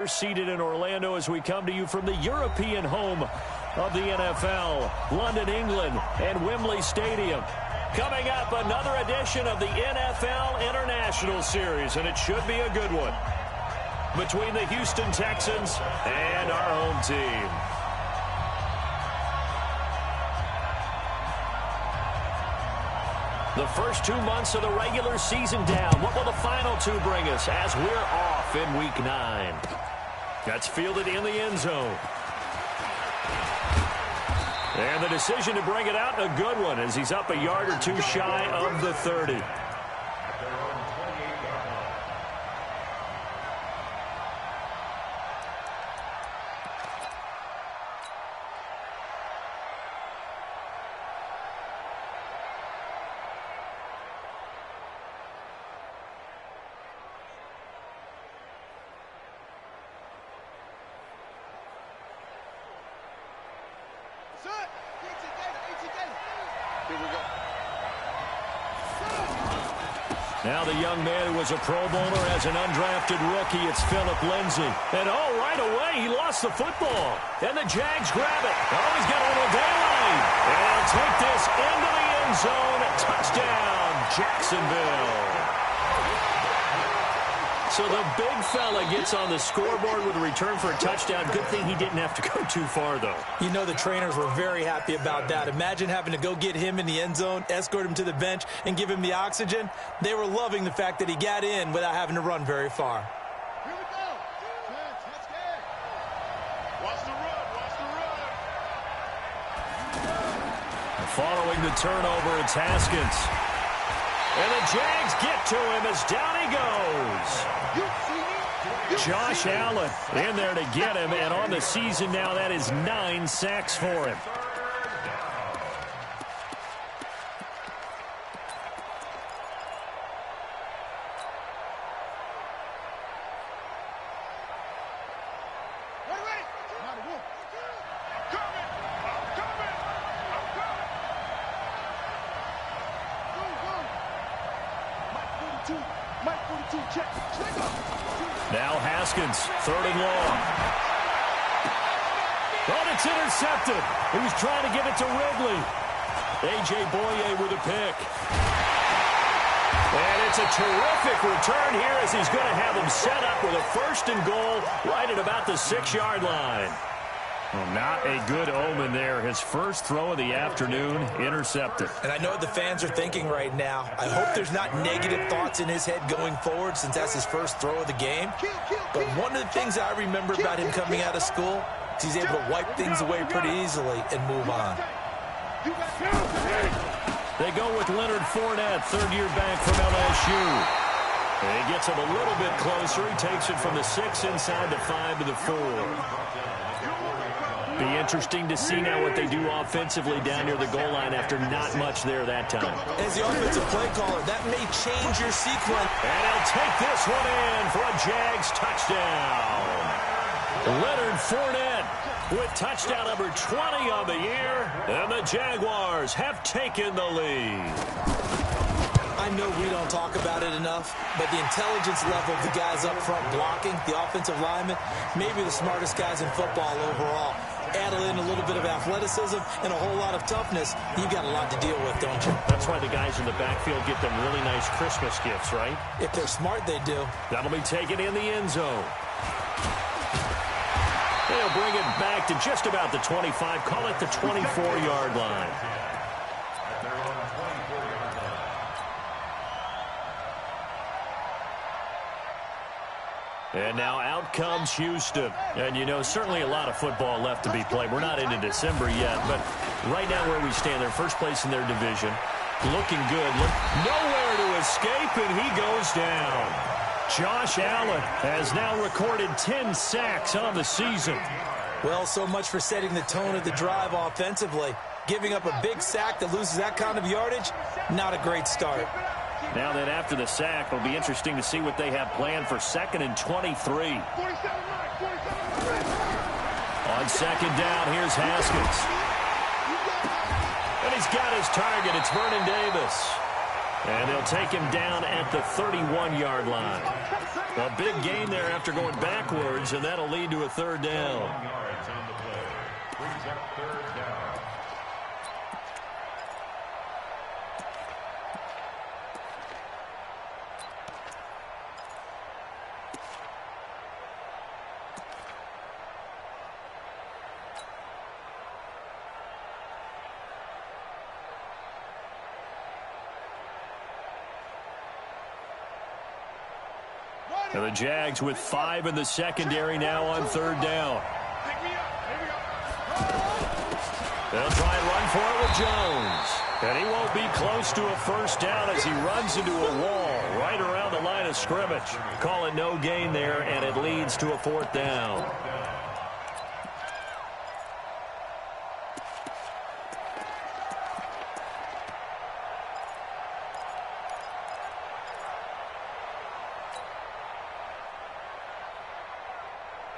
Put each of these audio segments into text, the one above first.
We're seated in Orlando as we come to you from the European home of the NFL, London, England, and Wembley Stadium. Coming up, another edition of the NFL International Series, and it should be a good one, between the Houston Texans and our home team. The first 2 months of the regular season down. What will the final two bring us as we're off in Week 9? That's fielded in the end zone. And the decision to bring it out, a good one, as he's up a yard or two shy of the 30. Now the young man who was a Pro Bowler as an undrafted rookie, it's Phillip Lindsay. And oh, right away, he lost the football. And the Jags grab it. Oh, he's got a little daylight. And they'll take this into the end zone. Touchdown, Jacksonville. So the big fella gets on the scoreboard with a return for a touchdown. Good thing he didn't have to go too far, though. You know the trainers were very happy about that. Imagine having to go get him in the end zone, escort him to the bench, and give him the oxygen. They were loving the fact that he got in without having to run very far. Here we go. Touch game. Watch the run. Following the turnover, it's Haskins. And the Jags get to him as down he goes. Josh Allen in there to get him, and on the season now, that is 9 sacks for him. Now Haskins, 3rd and long. But it's intercepted. He was trying to give it to Ridley. A.J. Boye with a pick. And it's a terrific return here as he's going to have him set up with a 1st and goal right at about the 6-yard line. Well, not a good omen there. His first throw of the afternoon, intercepted. And I know what the fans are thinking right now. I hope there's not negative thoughts in his head going forward since that's his first throw of the game. But one of the things I remember about him coming out of school is he's able to wipe things away pretty easily and move on. They go with Leonard Fournette, 3rd-year back from LSU. And he gets him a little bit closer. He takes it from the 6 inside the 5 to the 4. Be interesting to see now what they do offensively down near the goal line after not much there that time. As the offensive play caller, that may change your sequence. And he'll take this one in for a Jags touchdown. Leonard Fournette with touchdown number 20 on the year. And the Jaguars have taken the lead. I know we don't talk about it enough, but the intelligence level of the guys up front blocking, the offensive linemen, maybe the smartest guys in football overall. Add in a little bit of athleticism and a whole lot of toughness, you've got a lot to deal with, don't you? That's why the guys in the backfield get them really nice Christmas gifts, right? If they're smart, they do. That'll be taken in the end zone. They'll bring it back to just about the 25, call it the 24-yard line. And now out comes Houston. And, you know, certainly a lot of football left to be played. We're not into December yet, but right now where we stand, they're first place in their division. Looking good. Nowhere to escape, and he goes down. Josh Allen has now recorded 10 sacks on the season. Well, so much for setting the tone of the drive offensively. Giving up a big sack that loses that kind of yardage, not a great start. Now that after the sack, it'll be interesting to see what they have planned for 2nd and 23. On 2nd down, here's Haskins. And he's got his target. It's Vernon Davis. And they'll take him down at the 31-yard line. A big gain there after going backwards, and that'll lead to a third down. Yards on the play. Brings up third down. And the Jags with 5 in the secondary now on third down. They'll try and run for it with Jones. And he won't be close to a first down as he runs into a wall right around the line of scrimmage. Call it no gain there, and it leads to a fourth down.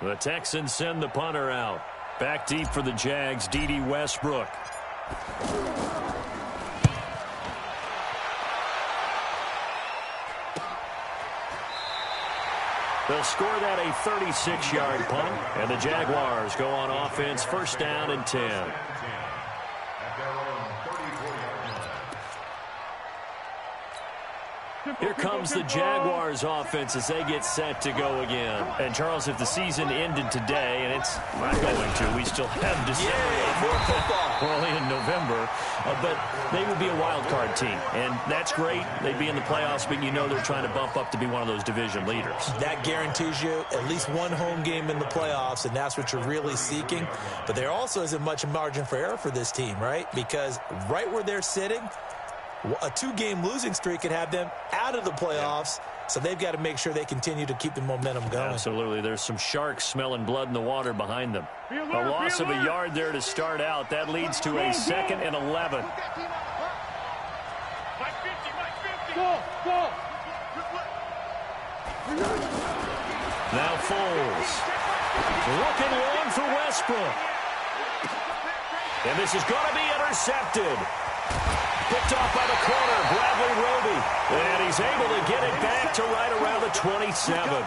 The Texans send the punter out. Back deep for the Jags, D.D. Westbrook. They'll score that a 36-yard punt, and the Jaguars go on offense, first down and 10. Here comes the Jaguars offense as they get set to go again. And, Charles, if the season ended today, and it's not going to, we still have December. More football. We're only in November, but they would be a wild card team. And that's great. They'd be in the playoffs, but you know they're trying to bump up to be one of those division leaders. That guarantees you at least one home game in the playoffs, and that's what you're really seeking. But there also isn't much margin for error for this team, right? Because right where they're sitting, a 2-game losing streak could have them out of the playoffs, so they've got to make sure they continue to keep the momentum going. Absolutely. There's some sharks smelling blood in the water behind them. A loss of a yard there to start out. That leads to a 2nd and 11. Now Foles. Looking long for Westbrook. And this is going to be intercepted. Picked off by the corner, Bradley Roby. And he's able to get it back to right around the 27.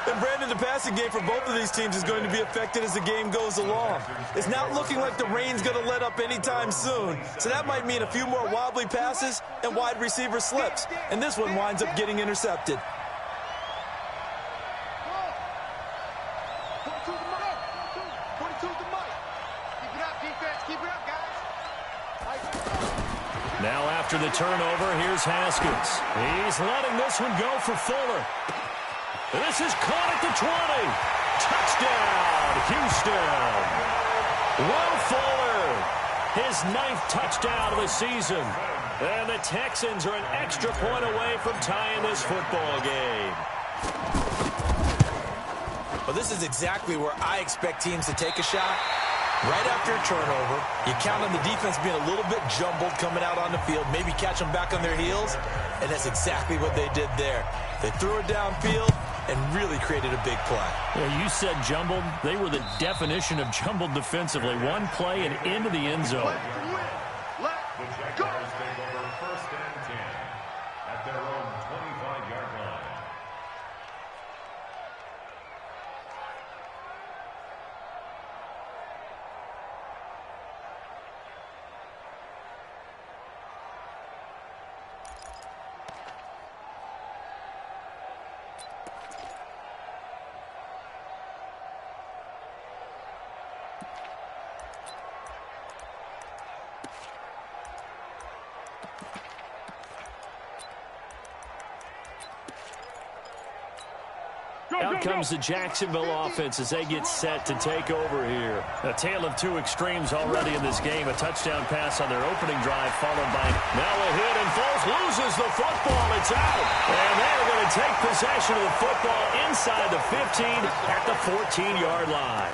And, Brandon, the passing game for both of these teams is going to be affected as the game goes along. It's not looking like the rain's going to let up anytime soon. So that might mean a few more wobbly passes and wide receiver slips. And this one winds up getting intercepted. Now after the turnover, here's Haskins. He's letting this one go for Fuller. This is caught at the 20. Touchdown, Houston. Will Fuller, his 9th touchdown of the season. And the Texans are an extra point away from tying this football game. Well, this is exactly where I expect teams to take a shot. Right after a turnover, you count on the defense being a little bit jumbled coming out on the field, maybe catch them back on their heels, and that's exactly what they did there. They threw it downfield and really created a big play. Yeah, you said jumbled. They were the definition of jumbled defensively. One play and into the end zone. The Jaguars take over first and 10 at their own 25-yard line. Out comes the Jacksonville offense as they get set to take over here. A tale of two extremes already in this game. A touchdown pass on their opening drive followed by now a hit, and Foles loses the football. It's out. And they're going to take possession of the football inside the 15 at the 14-yard line.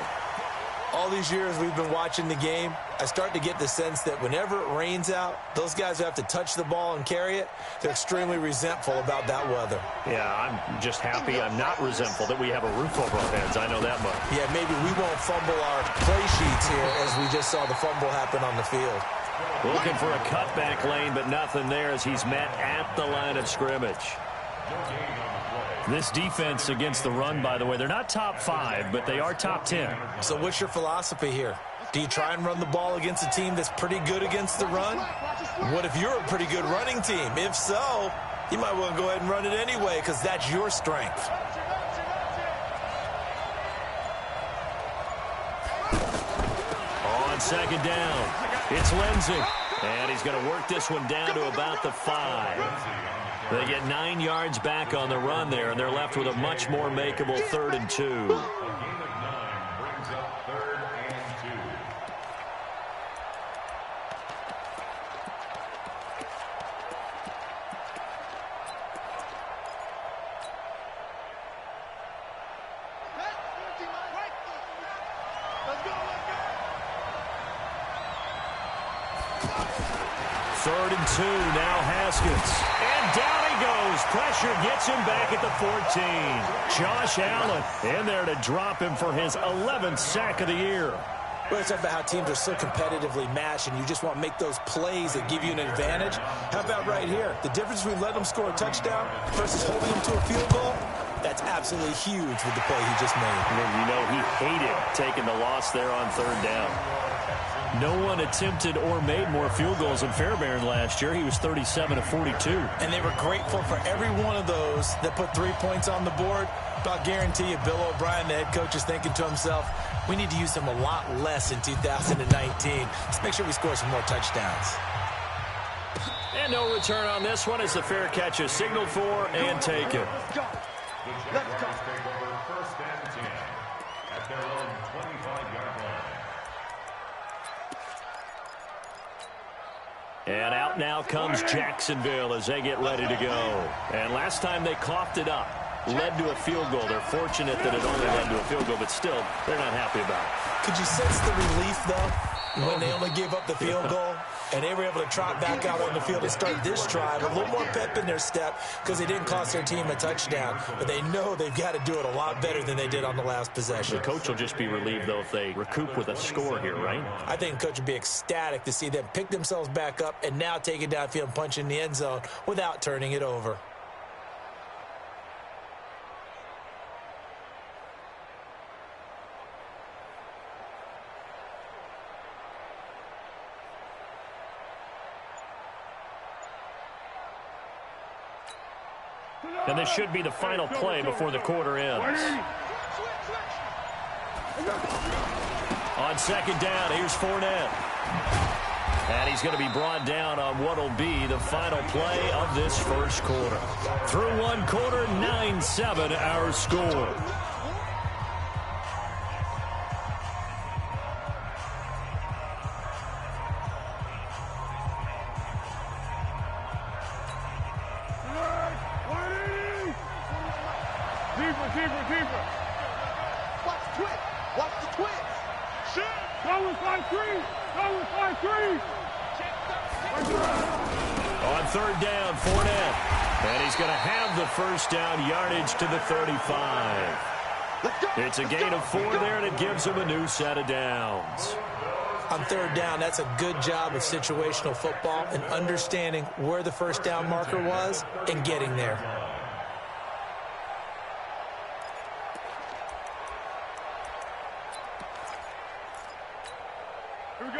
All these years we've been watching the game, I start to get the sense that whenever it rains out, those guys who have to touch the ball and carry it, they're extremely resentful about that weather. Yeah, I'm just happy I'm not resentful that we have a roof over our heads. I know that much. Yeah, maybe we won't fumble our play sheets here as we just saw the fumble happen on the field. Looking for a cutback lane, but nothing there as he's met at the line of scrimmage. This defense against the run, by the way, they're not top 5, but they are top 10. So what's your philosophy here? Do you try and run the ball against a team that's pretty good against the run? What if you're a pretty good running team? If so, you might want to go ahead and run it anyway because that's your strength. On second down, it's Lindsey. And he's going to work this one down to about the 5. They get 9 yards back on the run there, and they're left with a much more makeable 3rd and 2. A gain of 9 brings up 3rd and 2. Third and 2, now Haskins. And down he goes. Pressure gets him back at the 14. Josh Allen in there to drop him for his 11th sack of the year. We're talking about how teams are so competitively matched, and you just want to make those plays that give you an advantage. How about right here? The difference between letting them score a touchdown versus holding them to a field goal, that's absolutely huge with the play he just made. And you know he hated taking the loss there on 3rd down. No one attempted or made more field goals than Fairbairn last year. He was 37 of 42. And they were grateful for every one of those that put 3 points on the board. But I'll guarantee you, Bill O'Brien, the head coach, is thinking to himself, we need to use him a lot less in 2019. Let's make sure we score some more touchdowns. And no return on this one as the fair catch is signaled for and taken. The Jaguars take over 1st and 10 at their own 25-yard line. And out now comes Jacksonville as they get ready to go. And last time they coughed it up, led to a field goal. They're fortunate that it only led to a field goal, but still, they're not happy about it. Could you sense the relief, though, when they only gave up the field goal? And they were able to trot back out on the field and start this drive with a little more pep in their step because they didn't cost their team a touchdown. But they know they've got to do it a lot better than they did on the last possession. The coach will just be relieved, though, if they recoup with a score here, right? I think the coach would be ecstatic to see them pick themselves back up and now take it downfield and punch in the end zone without turning it over. And this should be the final play before the quarter ends. On second down, here's Fournette. And he's going to be brought down on what will be the final play of this first quarter. Through one quarter, 9-7 our score. Deeper. Watch the twist. Watch the twist. Shit. Go with 5-3. On third down, Fournette. And he's going to have the first down yardage to the 35. It's a gain of 4 there, and it gives him a new set of downs. On third down, that's a good job of situational football and understanding where the first down marker was and getting there.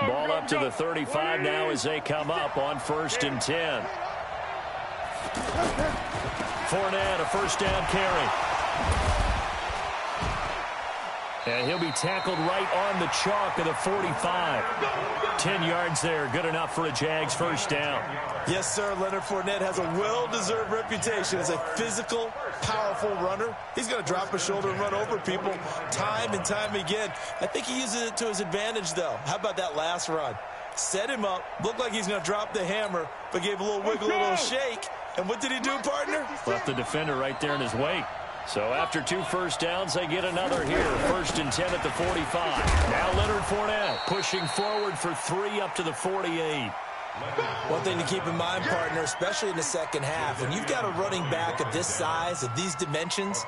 Ball up to the 35 now as they come up on 1st and 10. Fournette, a first down carry. And he'll be tackled right on the chalk of the 45. 10 yards there, good enough for a Jags first down. Yes, sir. Leonard Fournette has a well-deserved reputation as a physical, powerful runner. He's going to drop his shoulder and run over people time and time again. I think he uses it to his advantage, though. How about that last run? Set him up, looked like he's going to drop the hammer, but gave a little wiggle, a little shake. And what did he do, partner? Left the defender right there in his wake. So after 2 first downs, they get another here. 1st and 10 at the 45. Now Leonard Fournette pushing forward for 3 up to the 48. One thing to keep in mind, partner, especially in the second half, when you've got a running back of this size, of these dimensions,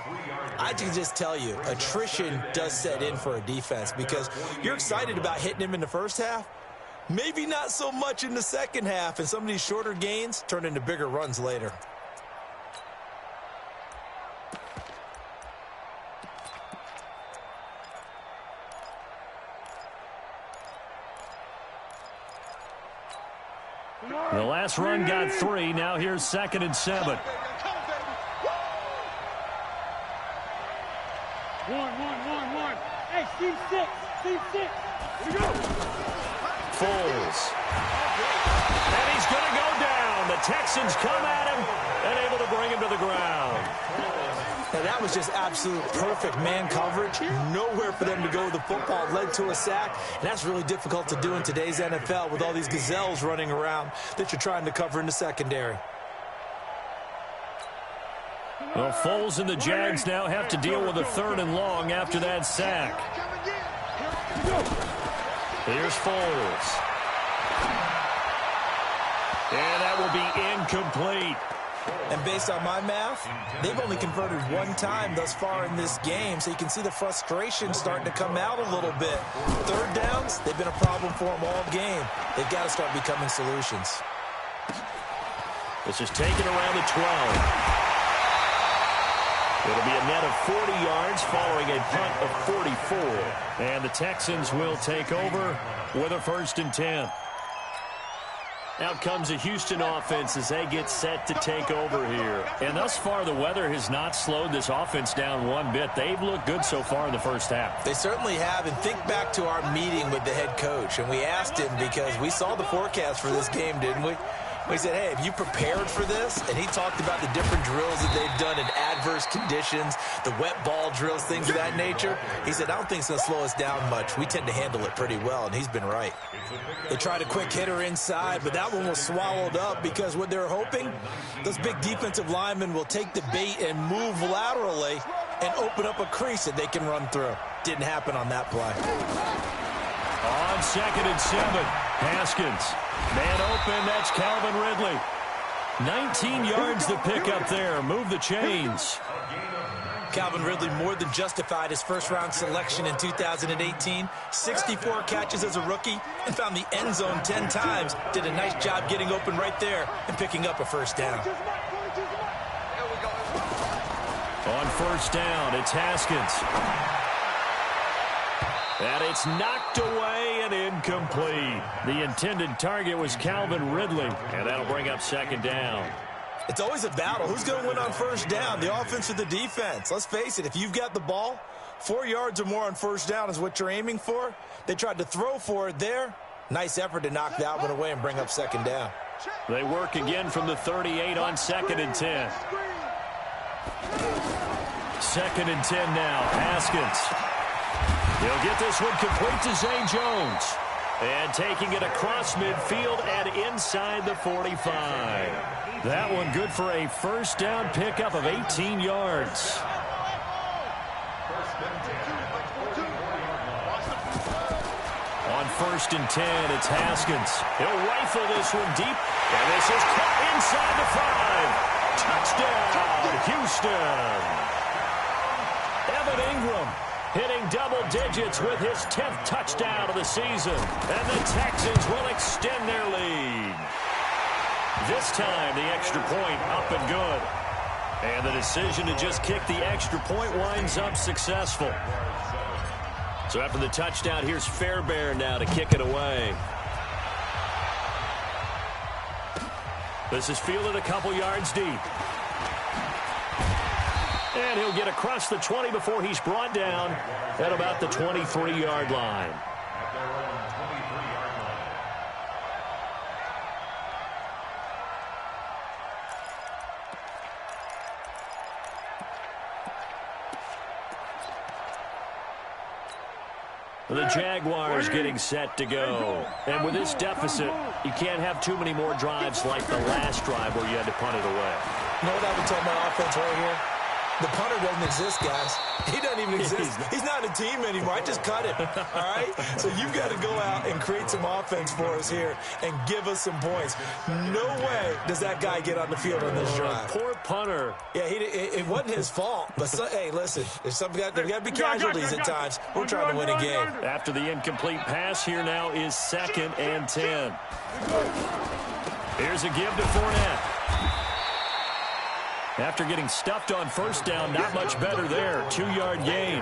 I can just tell you, attrition does set in for a defense because you're excited about hitting him in the first half. Maybe not so much in the second half, and some of these shorter gains turn into bigger runs later. The last run got 3. Now here's 2nd and 7. One. Hey, Steve 6. Here we go. Foles. And he's going to go down. The Texans come at him and able to bring him to the ground. Now, that was just absolute perfect man coverage. Nowhere for them to go with the football. Led to a sack. And that's really difficult to do in today's NFL with all these gazelles running around that you're trying to cover in the secondary. Well, Foles and the Jags now have to deal with a 3rd and long after that sack. Here's Foles. And that will be incomplete. And based on my math, they've only converted 1 time thus far in this game, so you can see the frustration starting to come out a little bit. 3rd downs, they've been a problem for them all game. They've got to start becoming solutions. This is taken around the 12. It'll be a net of 40 yards following a punt of 44. And the Texans will take over with a 1st and 10. Out comes the Houston offense as they get set to take over here. And thus far, the weather has not slowed this offense down one bit. They've looked good so far in the first half. They certainly have. And think back to our meeting with the head coach. And we asked him because we saw the forecast for this game, didn't we? We said, hey, have you prepared for this? And he talked about the different drills that they've done in adverse conditions, the wet ball drills, things of that nature. He said, I don't think it's going to slow us down much. We tend to handle it pretty well, and he's been right. They tried a quick hitter inside, but that one was swallowed up because what they're hoping, those big defensive linemen will take the bait and move laterally and open up a crease that they can run through. Didn't happen on that play. On 2nd and 7, Haskins. Man open, that's Calvin Ridley. 19 yards to pick up there. Move the chains. Calvin Ridley more than justified his first-round selection in 2018. 64 catches as a rookie and found the end zone 10 times. Did a nice job getting open right there and picking up a 1st down. On 1st down, it's Haskins. And it's knocked away and incomplete. The intended target was Calvin Ridley, and that'll bring up 2nd down. It's always a battle. Who's going to win on 1st down, the offense or the defense? Let's face it, if you've got the ball, 4 yards or more on 1st down is what you're aiming for. They tried to throw for it there. Nice effort to knock that one away and bring up 2nd down. They work again from the 38 on 2nd and 10. 2nd and 10 now, Haskins. He'll get this one complete to Zay Jones. And taking it across midfield and inside the 45. That one good for a 1st down pickup of 18 yards. On 1st and 10, it's Haskins. He'll rifle this one deep. And this is caught inside the 5. Touchdown, Houston. Evan Ingram hitting double digits with his 10th touchdown of the season. And the Texans will extend their lead. This time, the extra point up and good. And the decision to just kick the extra point winds up successful. So after the touchdown, here's Fairbairn now to kick it away. This is fielded a couple yards deep. And he'll get across the 20 before he's brought down at about the 23-yard line. The Jaguars getting set to go. And with this deficit, you can't have too many more drives like the last drive where you had to punt it away. You know what I would tell my offense right here? The punter doesn't exist, guys. He doesn't even exist. He's not a team anymore. I just cut him, all right? So you've got to go out and create some offense for us here and give us some points. No way does that guy get on the field on this drive. Poor punter. Yeah, it wasn't his fault. But, hey, listen, there's got to be casualties at times. We're trying to win a game. After the incomplete pass, here now is 2nd and 10. Here's a give to Fournette. After getting stuffed on 1st down, not much better there. 2-yard gain.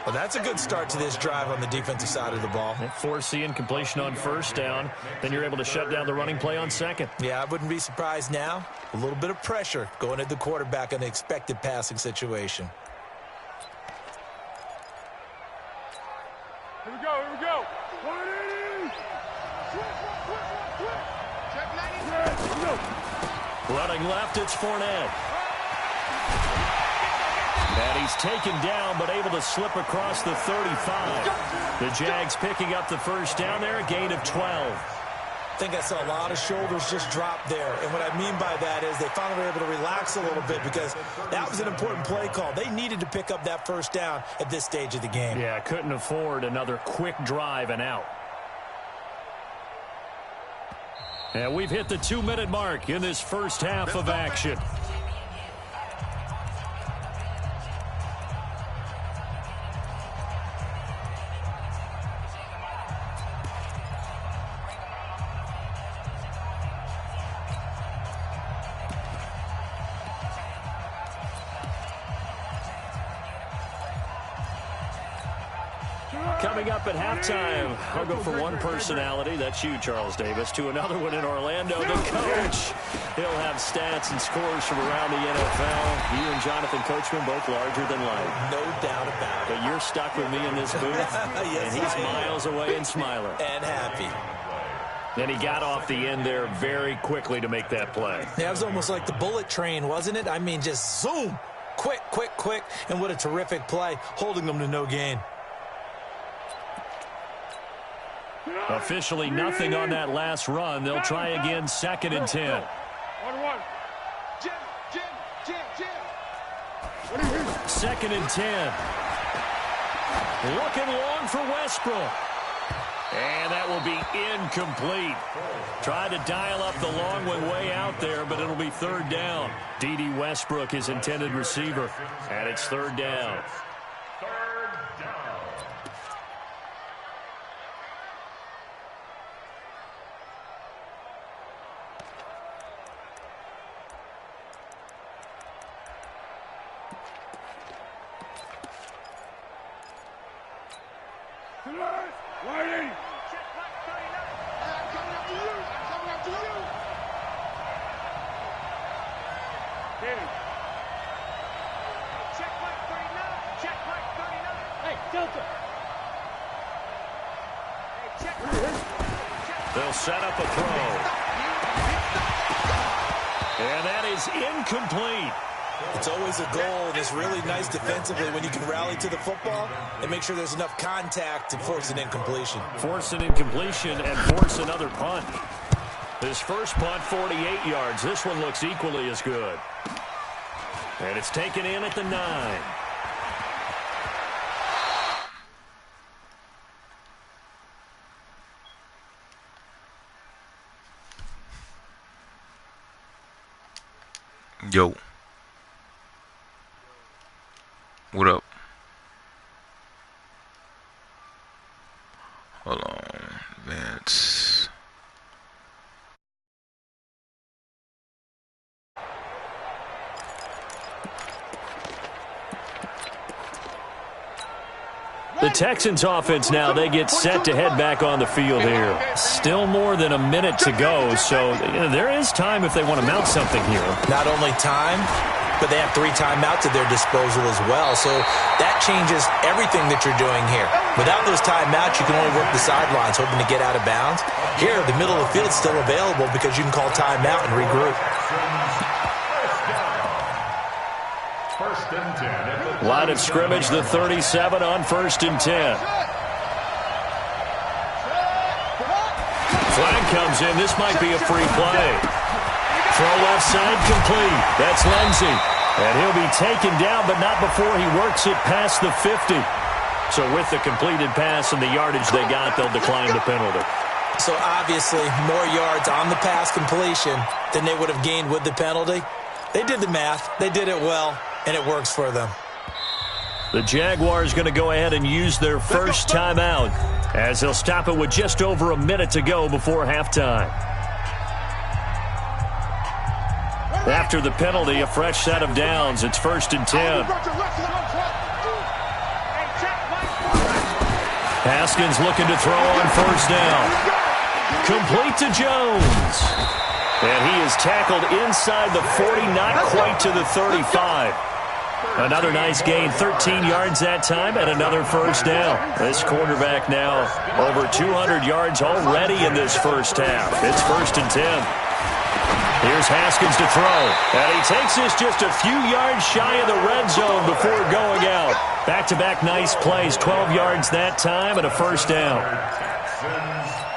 Well, that's a good start to this drive on the defensive side of the ball. Force the incompletion on first down. Then you're able to shut down the running play on second. Yeah, I wouldn't be surprised now. A little bit of pressure going at the quarterback in an expected passing situation. Here we go, here we go. 180. Check 90. Running left, it's Fournette. And he's taken down, but able to slip across the 35. The Jags picking up the first down there, a gain of 12. I think I saw a lot of shoulders just drop there. And what I mean by that is they finally were able to relax a little bit because that was an important play call. They needed to pick up that first down at this stage of the game. Yeah, couldn't afford another quick drive and out. And we've hit the 2-minute mark in this first half of action. Coming up at halftime, I'll go from one personality, that's you, Charles Davis, to another one in Orlando, the coach. He'll have stats and scores from around the NFL. You and Jonathan Coachman both larger than life. No doubt about it. But you're stuck with me in this booth, yes, and he's miles away and smiling. And happy. And he got off the end there very quickly to make that play. Yeah, it was almost like the bullet train, wasn't it? I mean, just zoom. Quick, quick, quick. And what a terrific play, holding them to no gain. Officially nothing on that last run. They'll try again, 2nd and 10. 1-1. Jim. 2nd and 10. Looking long for Westbrook. And that will be incomplete. Tried to dial up the long one way out there, but it'll be 3rd down. D.D. Westbrook, his intended receiver. And it's 3rd down. They'll set up a throw. And that is incomplete. It's always a goal, and it's really nice defensively when you can rally to the football and make sure there's enough contact to force an incompletion. Force an incompletion and force another punt. His first punt, 48 yards. This one looks equally as good. And it's taken in at the 9. Yo. What up? Hold on, Vince. The Texans offense now, they get set to head back on the field here. Still more than a minute to go, so there is time if they want to mount something here. Not only time, but they have 3 timeouts at their disposal as well, so that changes everything that you're doing here. Without those timeouts, you can only work the sidelines, hoping to get out of bounds. Here, the middle of the field is still available because you can call timeout and regroup. First and 10. Line of scrimmage, the 37 on 1st and 10. Flag comes in. This might be a free play. Throw left side complete. That's Lindsey. And he'll be taken down, but not before he works it past the 50. So with the completed pass and the yardage they got, they'll decline the penalty. So obviously more yards on the pass completion than they would have gained with the penalty. They did the math. They did it well, and it works for them. The Jaguars going to go ahead and use their first timeout as they'll stop it with just over a minute to go before halftime. After the penalty, a fresh set of downs. It's 1st and 10. Haskins looking to throw on first down. Complete to Jones. And he is tackled inside the 40, not quite to the 35. Another nice gain, 13 yards that time, and another first down. This quarterback now over 200 yards already in this first half. It's 1st and 10. Here's Haskins to throw, and he takes this just a few yards shy of the red zone before going out. Back-to-back nice plays, 12 yards that time, and a first down.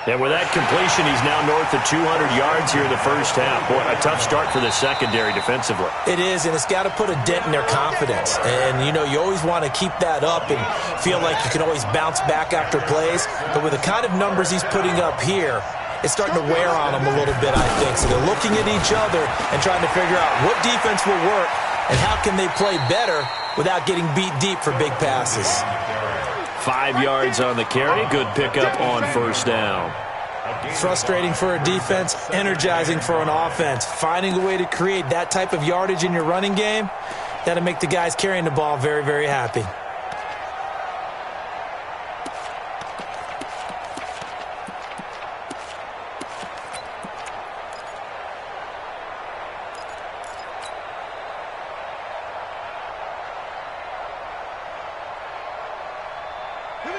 And with that completion, he's now north of 200 yards here in the first half. Boy, a tough start for the secondary defensively. It is, and it's got to put a dent in their confidence. And, you know, you always want to keep that up and feel like you can always bounce back after plays. But with the kind of numbers he's putting up here, it's starting to wear on them a little bit, I think. So they're looking at each other and trying to figure out what defense will work and how can they play better without getting beat deep for big passes. 5 yards on the carry. Good pickup on first down. Frustrating for a defense, energizing for an offense. Finding a way to create that type of yardage in your running game, that'll make the guys carrying the ball very, very happy.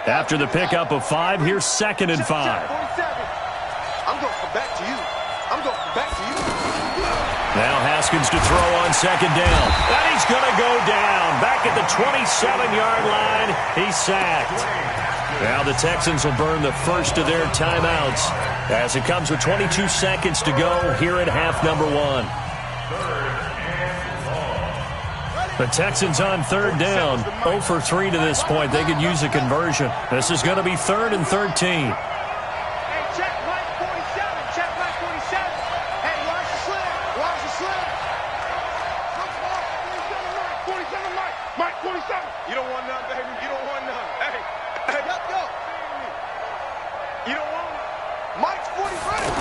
After the pickup of 5, here's 2nd and 5. I'm going to come back to you. I'm going to come back to you. Now Haskins to throw on 2nd down. And he's going to go down. Back at the 27-yard line. He's sacked. Now the Texans will burn the first of their timeouts as it comes with 22 seconds to go here at half number 1. The Texans on 3rd down, 0 for 3 to this point. They could use a conversion. This is going to be 3rd and 13. Hey, check Mike 47. Check Mike 47. Hey, watch the slip. Watch the slip. 47 Mike. Mike 47. You don't want none, baby. You don't want none. Hey, let's go. You don't want none. Mike's 40 ready.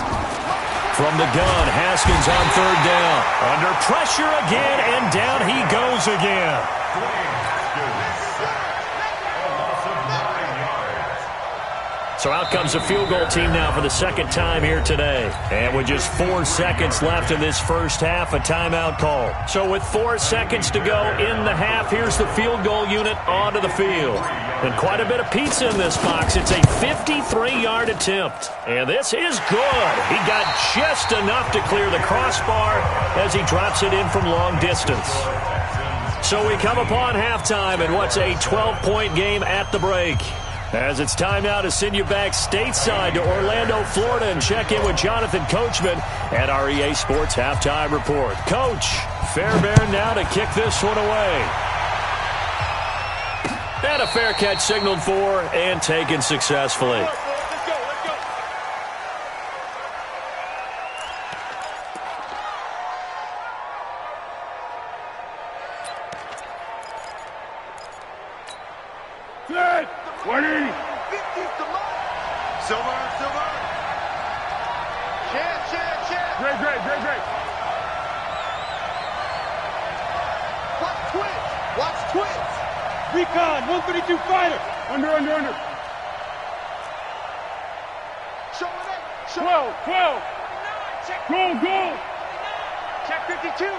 From the gun, Haskins on 3rd down. Under pressure again, and down he goes again. So out comes the field goal team now for the 2nd time here today. And with just 4 seconds left in this first half, a timeout call. So with 4 seconds to go in the half, here's the field goal unit onto the field. And quite a bit of pizza in this box. It's a 53-yard attempt. And this is good. He got just enough to clear the crossbar as he drops it in from long distance. So we come upon halftime in what's a 12-point game at the break. As it's time now to send you back stateside to Orlando, Florida, and check in with Jonathan Coachman at our EA Sports Halftime Report. Coach, Fairbairn now to kick this one away. And a fair catch signaled for and taken successfully. Let's go. Good. 180. 50 to Mike. Silver. Chance. Great. Watch twins. Recon, 132 fighter. Under. Show it up. 12. Goal. Check 52.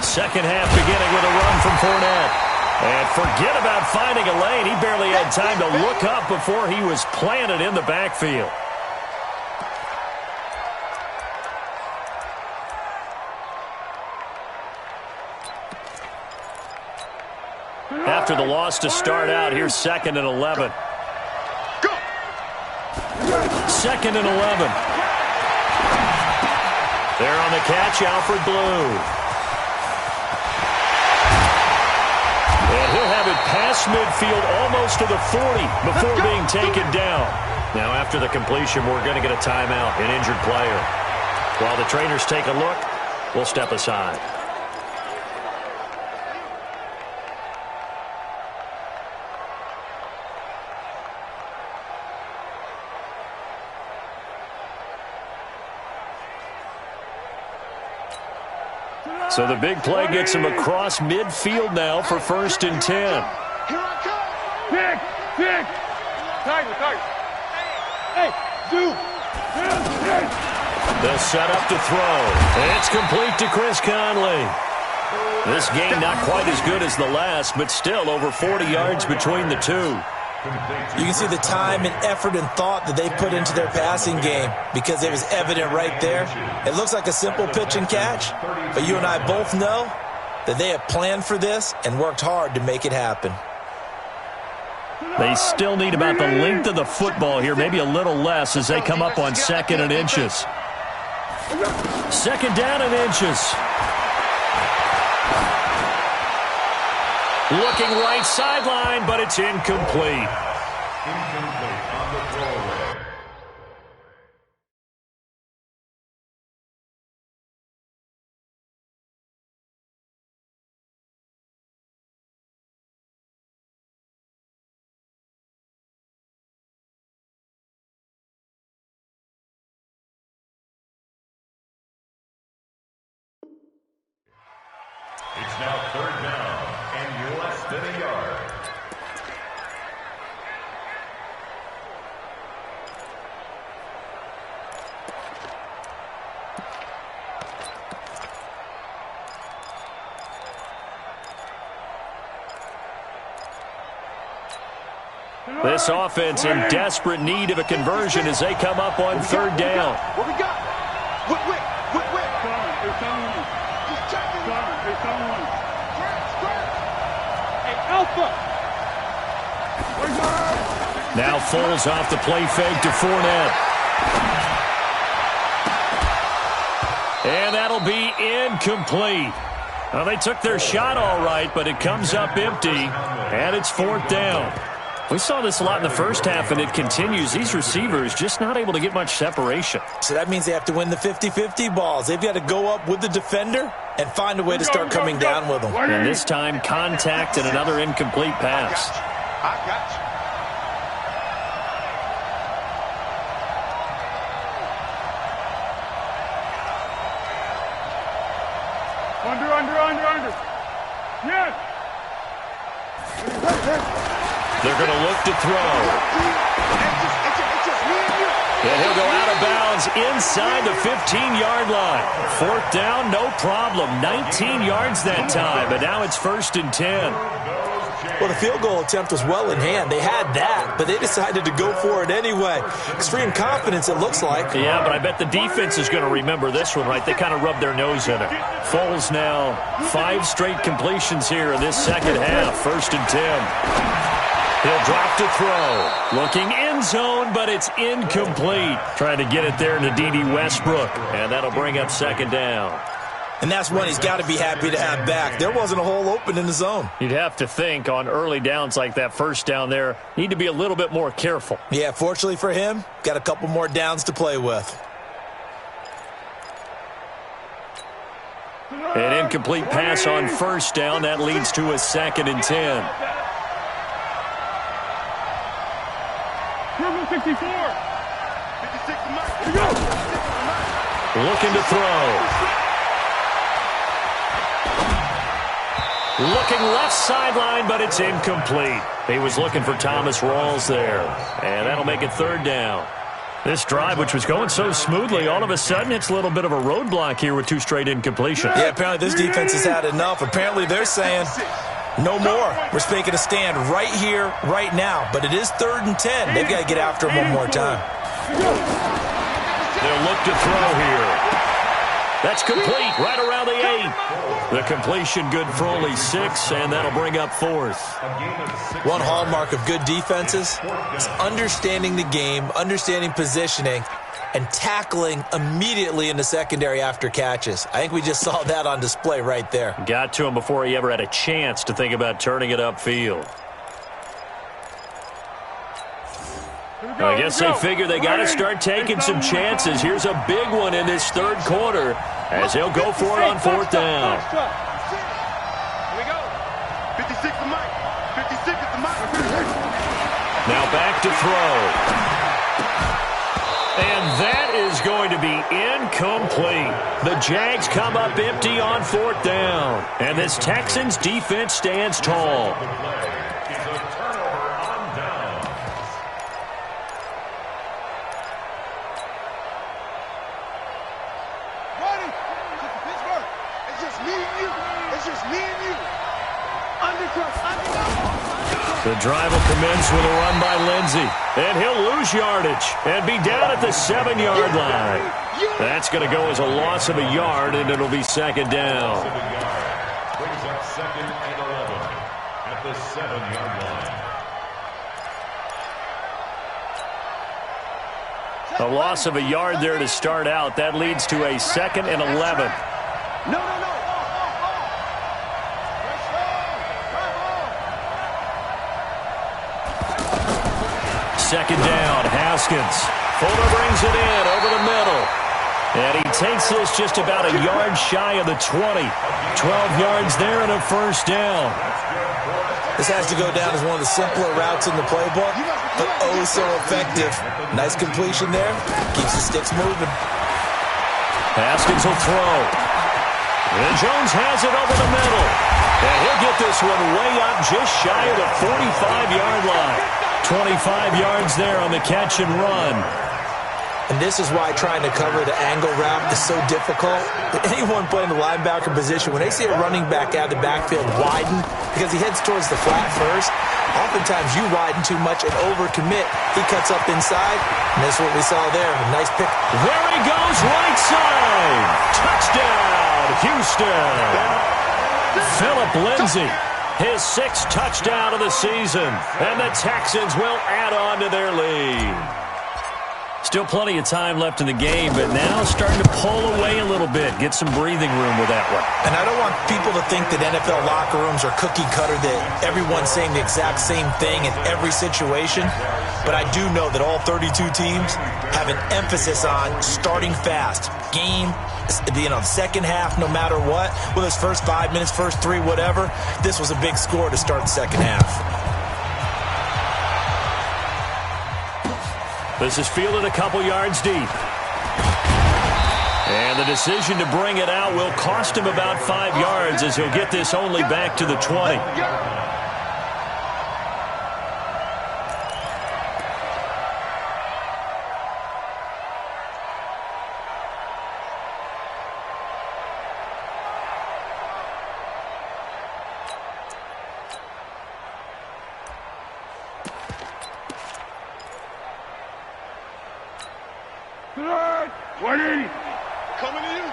Second half beginning with a run from Fournette. And forget about finding a lane. He barely had time to look up before he was planted in the backfield. After the loss to start out, here's 2nd and 11. Go. 2nd and 11. There on the catch, Alfred Blue. And he'll have it past midfield almost to the 40 before being taken down. Now after the completion, we're going to get a timeout, an injured player. While the trainers take a look, we'll step aside. So the big play gets him across midfield now for 1st and 10. Here I come. Pick. Tiger. Hey, Zoo. The setup to throw. It's complete to Chris Conley. This game not quite as good as the last, but still over 40 yards between the two. You can see the time and effort and thought that they put into their passing game because it was evident right there. It looks like a simple pitch and catch, but you and I both know that they have planned for this and worked hard to make it happen. They still need about the length of the football here, maybe a little less as they come up on 2nd and inches. 2nd down and inches. Looking right sideline, but it's incomplete. Incomplete on the throwaway. It's now 3rd down and less than a yard. This offense in desperate need of a conversion as they come up on 3rd down. What we got? Whip. Just checking. Hey, Alpha. Now Foles off the play fake to Fournette. And that'll be incomplete. Well, they took their shot all right, but it comes up empty, and it's 4th down. We saw this a lot in the first half, and it continues. These receivers just not able to get much separation. So that means they have to win the 50-50 balls. They've got to go up with the defender and find a way to start coming down with them. And this time, contact and another incomplete pass. I got you. Under. Yes. They're going to look to throw. And he'll go out of bounds inside the 15-yard line. 4th down, no problem. 19 yards that time, but now it's 1st and 10. Well, the field goal attempt was well in hand. They had that, but they decided to go for it anyway. Extreme confidence, it looks like. Yeah, but I bet the defense is going to remember this one, right? They kind of rubbed their nose in it. Foles now 5 straight completions here in this second half. 1st and 10. He'll drop to throw. Looking end zone, but it's incomplete. Trying to get it there to D.D. Westbrook, and that'll bring up 2nd down. And that's one he's got to be happy to have back. There wasn't a hole open in the zone. You'd have to think on early downs like that 1st down there, need to be a little bit more careful. Yeah, fortunately for him, got a couple more downs to play with. An incomplete pass on 1st down. That leads to a 2nd and 10. 54. 56. Looking to throw. Looking left sideline, but it's incomplete. He was looking for Thomas Rawls there. And that'll make it 3rd down. This drive, which was going so smoothly, all of a sudden it's a little bit of a roadblock here with 2 straight incompletions. Yeah, apparently this defense has had enough. Apparently they're saying no more. We're making a stand right here, right now. But it is 3rd and 10. They've got to get after him one more time. They'll look to throw here. That's complete, right around the 8. The completion good for only 6, and that'll bring up 4th. One hallmark of good defenses is understanding the game, understanding positioning, and tackling immediately in the secondary after catches. I think we just saw that on display right there. Got to him before he ever had a chance to think about turning it upfield. I guess they figure they got to start taking some chances. Here's a big one in this 3rd quarter as he'll go for it on 4th down. Here we go. 56 to Mike. 56 to Mike. Now back to throw. And that is going going to be incomplete. The Jags come up empty on 4th down. And this Texans defense stands tall. The drive will commence with a run by Lindsey. And he'll lose yardage and be down at the 7-yard line. That's going to go as a loss of a yard, and it'll be 2nd down. Brings up 2nd and 11 at the 7-yard line. A loss of a yard there to start out. That leads to a 2nd and 11. No. 2nd down, Haskins. Fuller brings it in over the middle. And he takes this just about a yard shy of the 20. 12 yards there and a 1st down. This has to go down as one of the simpler routes in the playbook, but oh so effective. Nice completion there. Keeps the sticks moving. Haskins will throw. And Jones has it over the middle. And he'll get this one way up just shy of the 45-yard line. 25 yards there on the catch and run. And this is why trying to cover the angle route is so difficult. Anyone playing the linebacker position, when they see a running back out of the backfield widen, because he heads towards the flat first, oftentimes you widen too much and overcommit. He cuts up inside, and that's what we saw there. A nice pick. There he goes, right side. Touchdown, Houston. Philip Lindsay, his 6th touchdown of the season. And the Texans will add on to their lead. Still plenty of time left in the game, but now starting to pull away a little bit. Get some breathing room with that one. And I don't want people to think that NFL locker rooms are cookie cutter, that everyone's saying the exact same thing in every situation. But I do know that all 32 teams have an emphasis on starting fast. Game, second half, no matter what. Whether it's first 5 minutes, first 3, whatever. This was a big score to start the second half. This is fielded a couple yards deep. And the decision to bring it out will cost him about 5 yards, as he'll get this only back to the 20.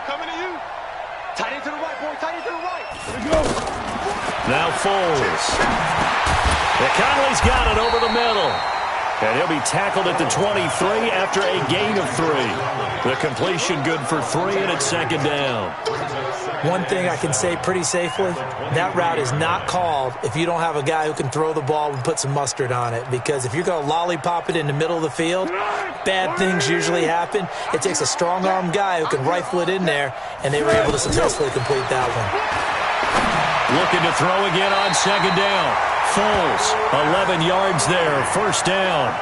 Coming to you. Tight end to the right, boy. Tight end to the right. Let's go. Now Foles. Conley's got it over the middle. And he'll be tackled at the 23 after a gain of 3. The completion good for 3, and it's 2nd down. One thing I can say pretty safely, that route is not called if you don't have a guy who can throw the ball and put some mustard on it. Because if you're going to lollipop it in the middle of the field, bad things usually happen. It takes a strong-armed guy who can rifle it in there, and they were able to successfully complete that one. Looking to throw again on 2nd down. Foles, 11 yards there, 1st down.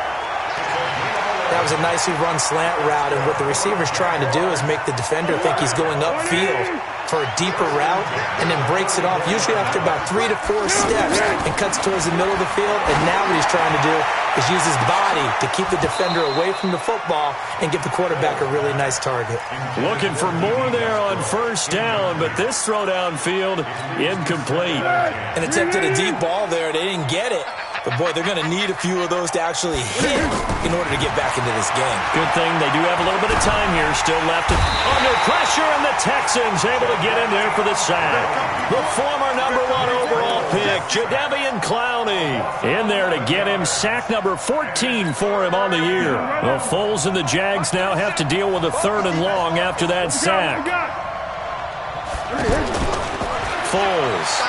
That was a nicely run slant route, and what the receiver's trying to do is make the defender think he's going upfield for a deeper route, and then breaks it off, usually after about 3 to 4 steps, and cuts towards the middle of the field. And now what he's trying to do is use his body to keep the defender away from the football and give the quarterback a really nice target. Looking for more there on 1st down, but this throw downfield, incomplete. And attempted a deep ball there. They didn't get it. But, boy, they're going to need a few of those to actually hit in order to get back into this game. Good thing they do have a little bit of time here still left. Under pressure, and the Texans able to get in there for the sack. The former #1 overall pick, Jadeveon Clowney, in there to get him sack number 14 for him on the year. The Foles and the Jags now have to deal with a 3rd and long after that sack. Foles.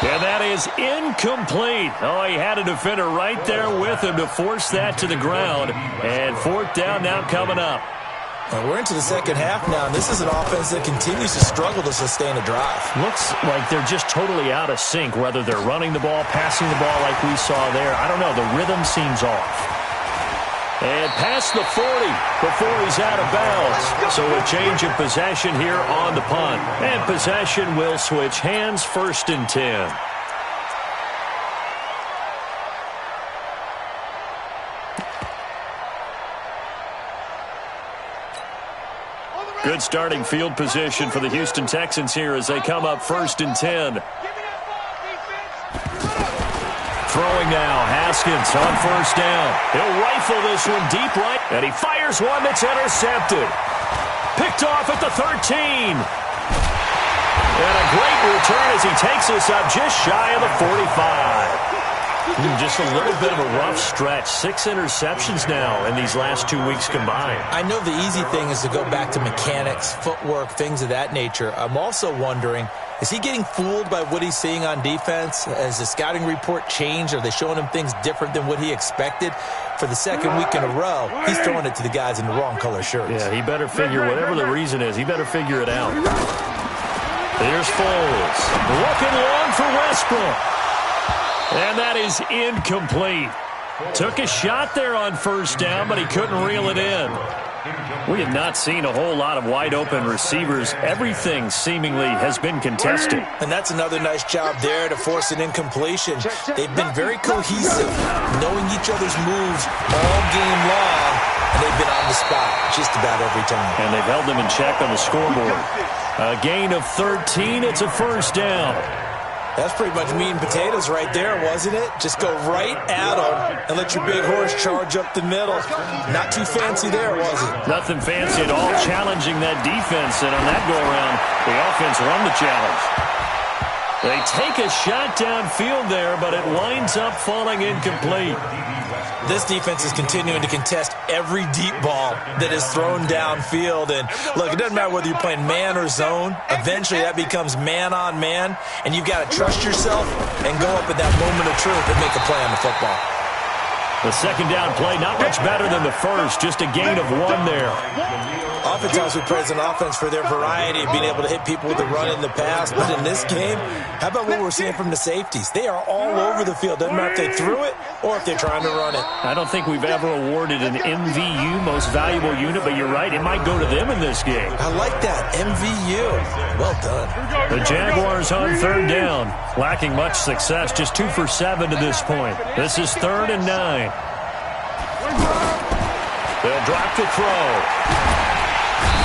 And that is incomplete. Oh, he had a defender right there with him to force that to the ground. And 4th down now coming up. And we're into the second half now, and this is an offense that continues to struggle to sustain a drive. Looks like they're just totally out of sync, whether they're running the ball, passing the ball like we saw there. I don't know. The rhythm seems off. And past the 40 before he's out of bounds. So a change of possession here on the punt. And possession will switch hands, 1st and 10. Good starting field position for the Houston Texans here as they come up 1st and 10. Throwing now, Haskins on 1st down. He'll rifle this one deep right, and he fires one that's intercepted. Picked off at the 13. And a great return as he takes us up just shy of the 45. Just a little bit of a rough stretch. 6 interceptions now in these last 2 weeks combined. I know the easy thing is to go back to mechanics, footwork, things of that nature. I'm also wondering, is he getting fooled by what he's seeing on defense? Has the scouting report changed? Are they showing him things different than what he expected? For the 2nd week in a row, he's throwing it to the guys in the wrong color shirts. Yeah, he better figure, whatever the reason is, he better figure it out. Here's Foles. Looking long for Westbrook. And that is incomplete. Took a shot there on 1st down, but he couldn't reel it in. We have not seen a whole lot of wide-open receivers. Everything seemingly has been contested. And that's another nice job there to force an incompletion. They've been very cohesive, knowing each other's moves all game long, and they've been on the spot just about every time. And they've held them in check on the scoreboard. A gain of 13. It's a 1st down. That's pretty much meat and potatoes right there, wasn't it? Just go right at them and let your big horse charge up the middle. Not too fancy there, was it? Nothing fancy at all, challenging that defense. And on that go-around, the offense won the challenge. They take a shot downfield there, but it winds up falling incomplete. This defense is continuing to contest every deep ball that is thrown downfield. And look, it doesn't matter whether you're playing man or zone. Eventually that becomes man on man. And you've got to trust yourself and go up at that moment of truth and make a play on the football. The 2nd down play, not much better than the 1st. Just a gain of 1 there. Oftentimes we praise an offense for their variety of being able to hit people with the run in the pass. But in this game, how about what we're seeing from the safeties? They are all over the field. Doesn't matter if they threw it or if they're trying to run it. I don't think we've ever awarded an MVU, most valuable unit, but you're right. It might go to them in this game. I like that. MVU. Well done. The Jaguars on 3rd down. Lacking much success. Just 2 for 7 to this point. This is 3rd and 9. They'll drop to throw.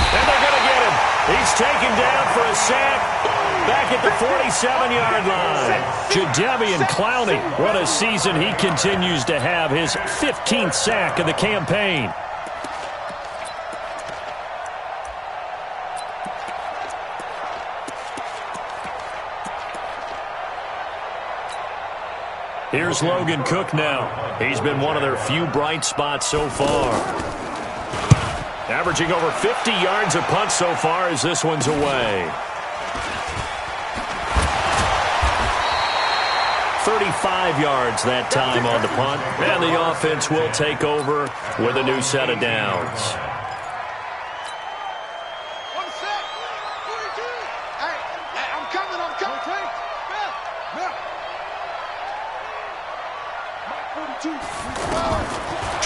And they're going to get him. He's taken down for a sack back at the 47-yard line. Jadeveon Clowney, what a season he continues to have. His 15th sack of the campaign. Here's Logan Cook now. He's been one of their few bright spots so far. Averaging over 50 yards a punt so far as this one's away. 35 yards that time on the punt. And the offense will take over with a new set of downs.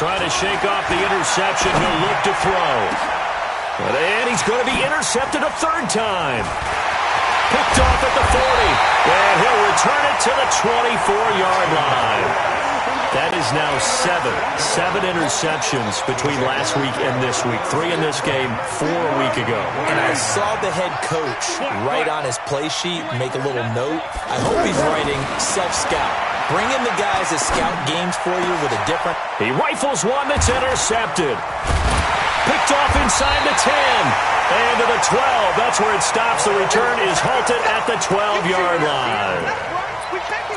Trying to shake off the interception. He'll look to throw. And he's going to be intercepted a 3rd time. Picked off at the 40. And he'll return it to the 24-yard line. That is now 7 interceptions between last week and this week. 3 in this game, 4 a week ago. And I saw the head coach write on his play sheet, make a little note. I hope he's writing self-scout. Bring in the guys that scout games for you with a different... He rifles one that's intercepted. Picked off inside the 10. And to the 12. That's where it stops. The return is halted at the 12-yard line.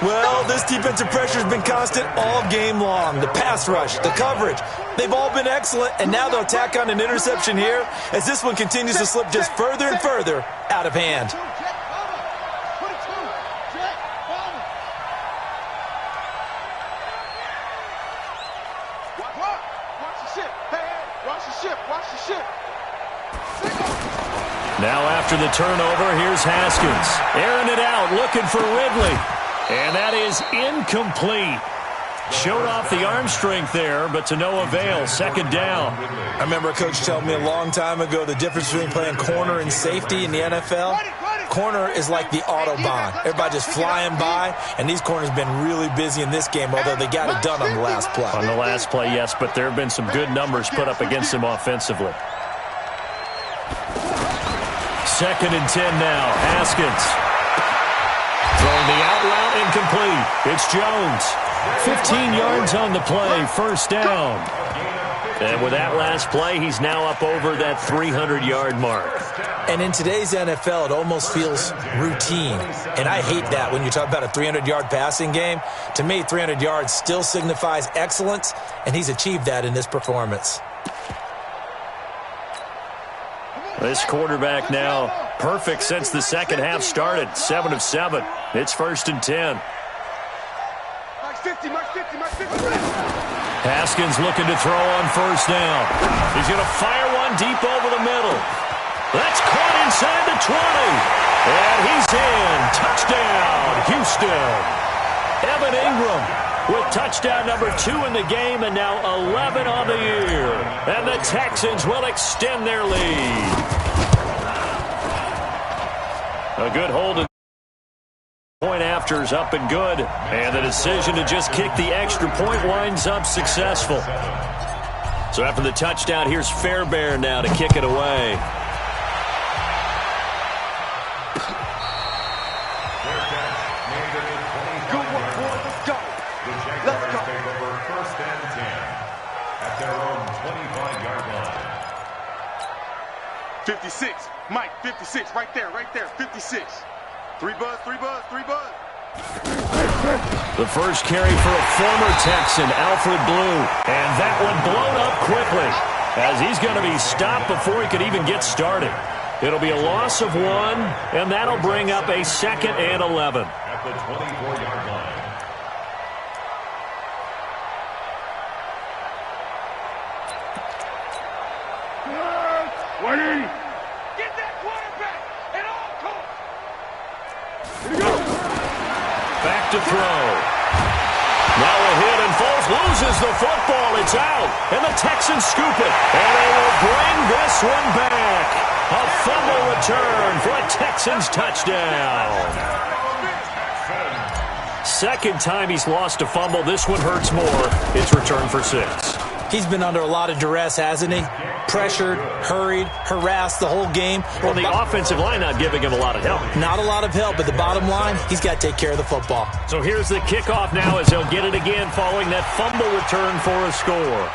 Well, this defensive pressure has been constant all game long. The pass rush, the coverage, they've all been excellent. And now they'll tack on an interception here as this one continues to slip just further and further out of hand. Now after the turnover, here's Haskins. Airing it out, looking for Ridley. And that is incomplete. Showed off the arm strength there, but to no avail. Second down. I remember a coach telling me a long time ago the difference between playing corner and safety in the NFL. Corner is like the Autobahn. Everybody just flying by, and these corners have been really busy in this game, although they got it done on the last play. On the last play, yes, but there have been some good numbers put up against him offensively. Second and 10 now. Haskins. Throwing the out route incomplete. It's Jones. 15 yards on the play. First down. And with that last play, he's now up over that 300-yard mark. And in today's NFL, it almost feels routine. And I hate that when you talk about a 300-yard passing game. To me, 300 yards still signifies excellence, and he's achieved that in this performance. This quarterback now perfect since the second half started. 7 of 7. It's first and 10. Haskins looking to throw on first down. He's going to fire one deep over the middle. That's caught inside the 20. And he's in. Touchdown, Houston. Evan Ingram with touchdown number 2 in the game, and now 11 on the year. And the Texans will extend their lead. A good hold. Point after's up and good. And the decision to just kick the extra point winds up successful. So after the touchdown, here's Fairbairn now to kick it away. Let's go. Take over first and 10 at their own 25-yard line. 56. Mike, 56. Right there, 56. 3 buzz. The first carry for a former Texan, Alfred Blue. And that one blown up quickly as he's going to be stopped before he could even get started. It'll be a loss of 1, and that'll bring up a 2nd and 11. At the 24-yard line. Get that quarterback at all costs. Back to throw. Now a hit, and Foles loses the football. It's out, and the Texans scoop it. And they will bring this one back. A fumble return for a Texans touchdown. Second time he's lost a fumble. This one hurts more. It's returned for 6. He's been under a lot of duress, hasn't he? Pressured, hurried, harassed the whole game. Well, the offensive line not giving him a lot of help. Not a lot of help, but the bottom line, he's got to take care of the football. So here's the kickoff now as he'll get it again following that fumble return for a score.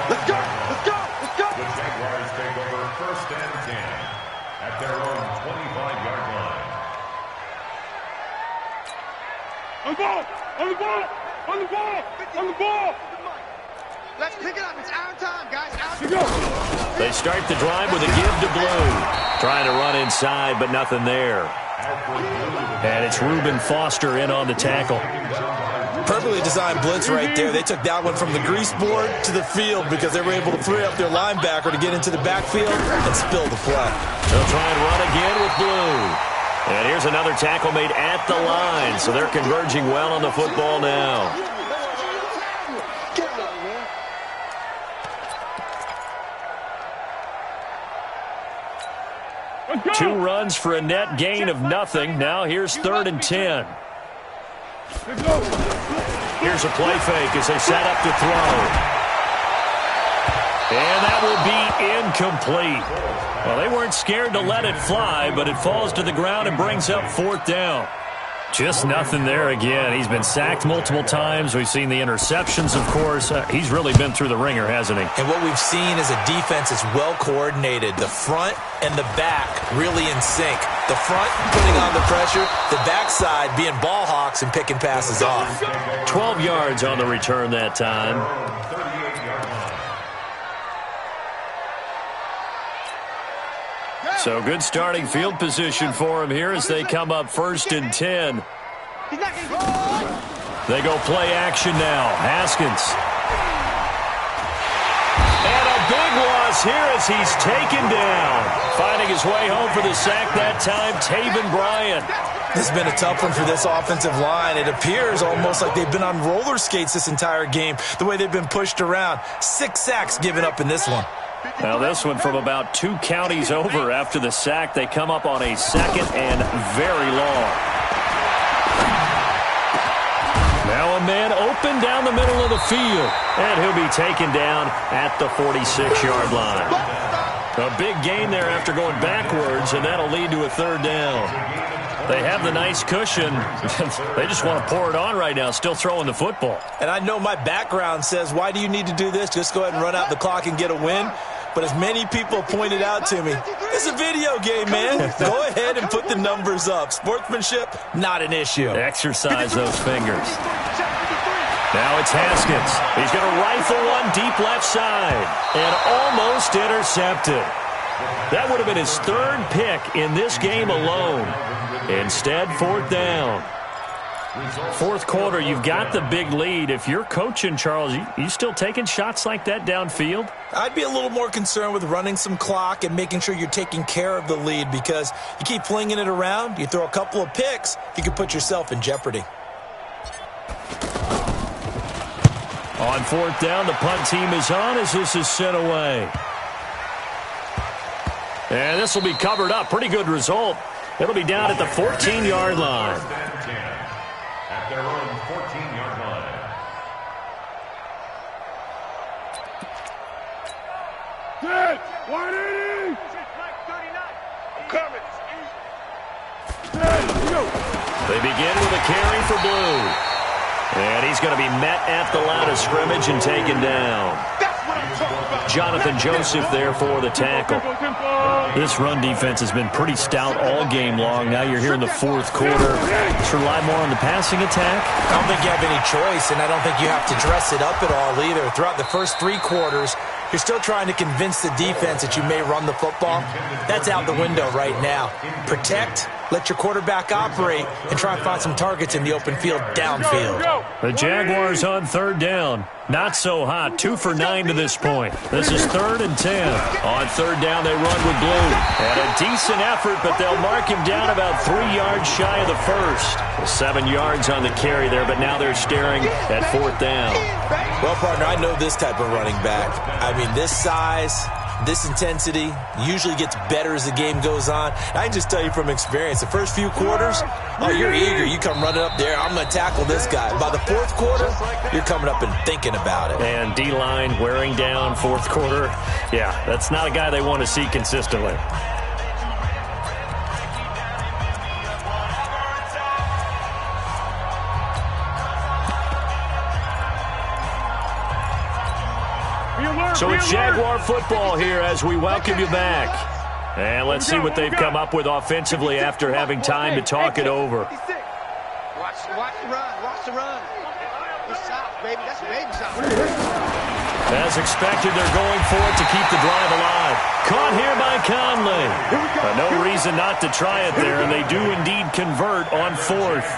Let's go. The Jaguars take over first and 10 at their own 25-yard line. On the ball. Let's pick it up. It's our time, guys. They start the drive with a give to Blue. Trying to run inside, but nothing there. And it's Reuben Foster in on the tackle. Perfectly designed blitz right there. They took that one from the grease board to the field because they were able to free up their linebacker to get into the backfield and spill the play. They'll try and run again with Blue. And here's another tackle made at the line, so they're converging well on the football now. Two runs for a net gain of nothing. Now here's 3rd and 10. Here's a play fake as they set up to throw. And that will be incomplete. Well, they weren't scared to let it fly, but it falls to the ground and brings up 4th down. Just nothing there again. He's been sacked multiple times. We've seen the interceptions, of course. He's really been through the ringer, hasn't he? And what we've seen is a defense that's well coordinated. The front and the back really in sync. The front putting on the pressure, the backside being ball hawks and picking passes off. 12 yards on the return that time. So good starting field position for him here as they come up 1st and 10. They go play action now. Haskins. And a big loss here as he's taken down. Finding his way home for the sack that time, Taven Bryan. This has been a tough one for this offensive line. It appears almost like they've been on roller skates this entire game, the way they've been pushed around. 6 sacks given up in this one. Now this one from about 2 counties over after the sack. They come up on a 2nd and very long. Now a man open down the middle of the field, and he'll be taken down at the 46-yard line. A big gain there after going backwards, and that'll lead to a 3rd down. They have the nice cushion. They just want to pour it on right now, still throwing the football. And I know my background says, why do you need to do this? Just go ahead and run out the clock and get a win. But as many people pointed out to me, it's a video game, man. Go ahead and put the numbers up. Sportsmanship, not an issue. Exercise those fingers. Now it's Haskins. He's going to rifle one deep left side and almost intercepted. That would have been his 3rd pick in this game alone. Instead, 4th down. 4th quarter, you've got the big lead. If you're coaching, Charles, you still taking shots like that downfield? I'd be a little more concerned with running some clock and making sure you're taking care of the lead, because you keep flinging it around, you throw a couple of picks, you can put yourself in jeopardy. On 4th down, the punt team is on as this is sent away. And this will be covered up. Pretty good result. It'll be down at the 14-yard line. At their own 14-yard line. Dead! 180! I'm coming. They begin with a carry for Blue. And he's going to be met at the line of scrimmage and taken down. Jonathan Joseph there for the tackle. This run defense has been pretty stout all game long. Now you're here in the 4th quarter. Let's rely more on the passing attack. I don't think you have any choice, and I don't think you have to dress it up at all either. Throughout the first 3 quarters, you're still trying to convince the defense that you may run the football. That's out the window right now. Protect, let your quarterback operate, and try and find some targets in the open field downfield. The Jaguars on 3rd down. Not so hot. 2 for 9 to this point. This is 3rd and 10. On 3rd down, they run with Blue. And a decent effort, but they'll mark him down about 3 yards shy of the first. 7 yards on the carry there, but now they're staring at 4th down. Well, partner, I know this type of running back. I mean, this size, this intensity usually gets better as the game goes on. I can just tell you from experience, the first few quarters, oh, you're eager. You come running up there, I'm going to tackle this guy. By the 4th quarter, you're coming up and thinking about it. And D-line wearing down 4th quarter. Yeah, that's not a guy they want to see consistently. So it's Jaguar football here as we welcome you back. And let's see what they've come up with offensively after having time to talk it over. Watch the run. Watch the run. Good shot, baby. That's a baby shot. As expected, they're going for it to keep the drive alive. Caught here by Conley. No reason not to try it there, and they do indeed convert on 4th.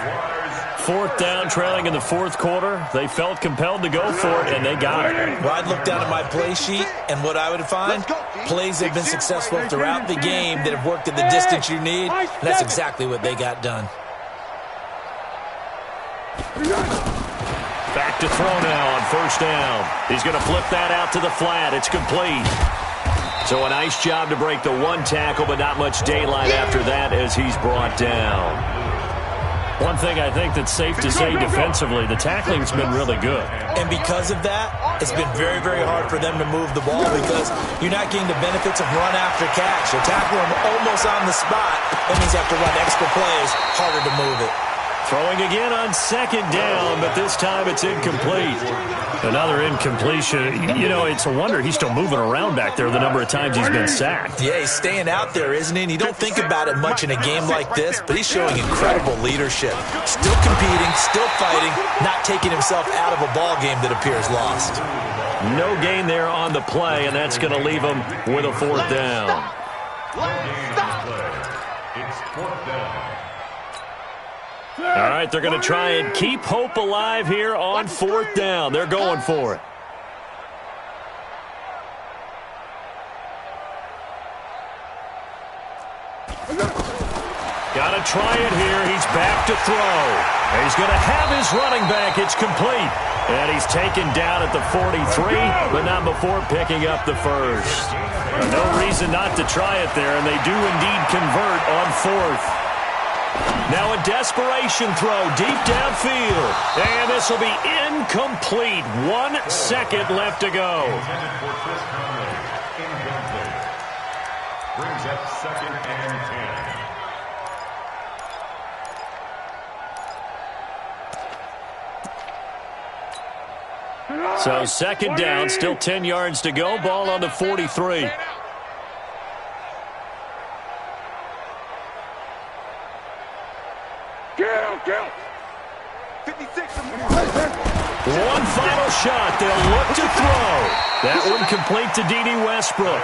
4th down, trailing in the 4th quarter. They felt compelled to go for it, and they got it. Well, I'd look down at my play sheet, and what I would find, plays that have been successful throughout the game that have worked at the distance you need, and that's exactly what they got done. Back to throw now on 1st down. He's going to flip that out to the flat. It's complete. So a nice job to break the 1 tackle, but not much daylight after that as he's brought down. One thing I think that's safe to say defensively, the tackling's been really good. And because of that, it's been very, very hard for them to move the ball because you're not getting the benefits of run after catch. You're tackling them almost on the spot. That means you have to run extra plays, harder to move it. Throwing again on 2nd down, but this time it's incomplete. Another incompletion. You know, it's a wonder he's still moving around back there the number of times he's been sacked. Yeah, he's staying out there, isn't he? And you don't think about it much in a game like this, but he's showing incredible leadership. Still competing, still fighting, not taking himself out of a ball game that appears lost. No gain there on the play, and that's going to leave him with a 4th down. It's 4th down. All right, they're going to try and keep hope alive here on 4th down. They're going for it. Got to try it here. He's back to throw. He's going to have his running back. It's complete. And he's taken down at the 43, but not before picking up the first. No reason not to try it there, and they do indeed convert on fourth. Now a desperation throw deep downfield. And this will be incomplete. 1 second left to go. Brings up 2nd and 10. So 2nd down, still 10 yards to go. Ball on the 43. Kill. 56. One final shot. They'll look to throw. That one complete to D.D. Westbrook.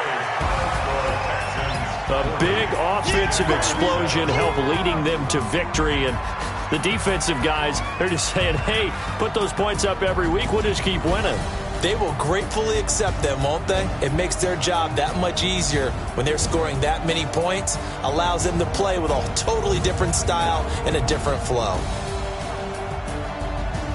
A big offensive explosion helped leading them to victory. And the defensive guys, they're just saying, hey, put those points up every week. We'll just keep winning. They will gratefully accept them, won't they? It makes their job that much easier when they're scoring that many points. Allows them to play with a totally different style and a different flow.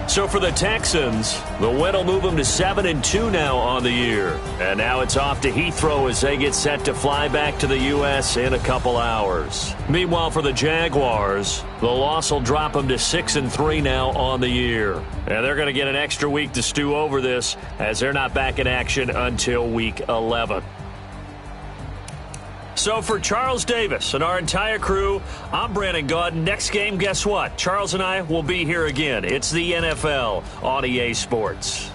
So for the Texans, the win will move them to 7-2 now on the year. And now it's off to Heathrow as they get set to fly back to the U.S. in a couple hours. Meanwhile, for the Jaguars, the loss will drop them to 6-3 now on the year. And they're going to get an extra week to stew over this as they're not back in action until week 11. So for Charles Davis and our entire crew, I'm Brandon Gaudin. Next game, guess what? Charles and I will be here again. It's the NFL on EA Sports.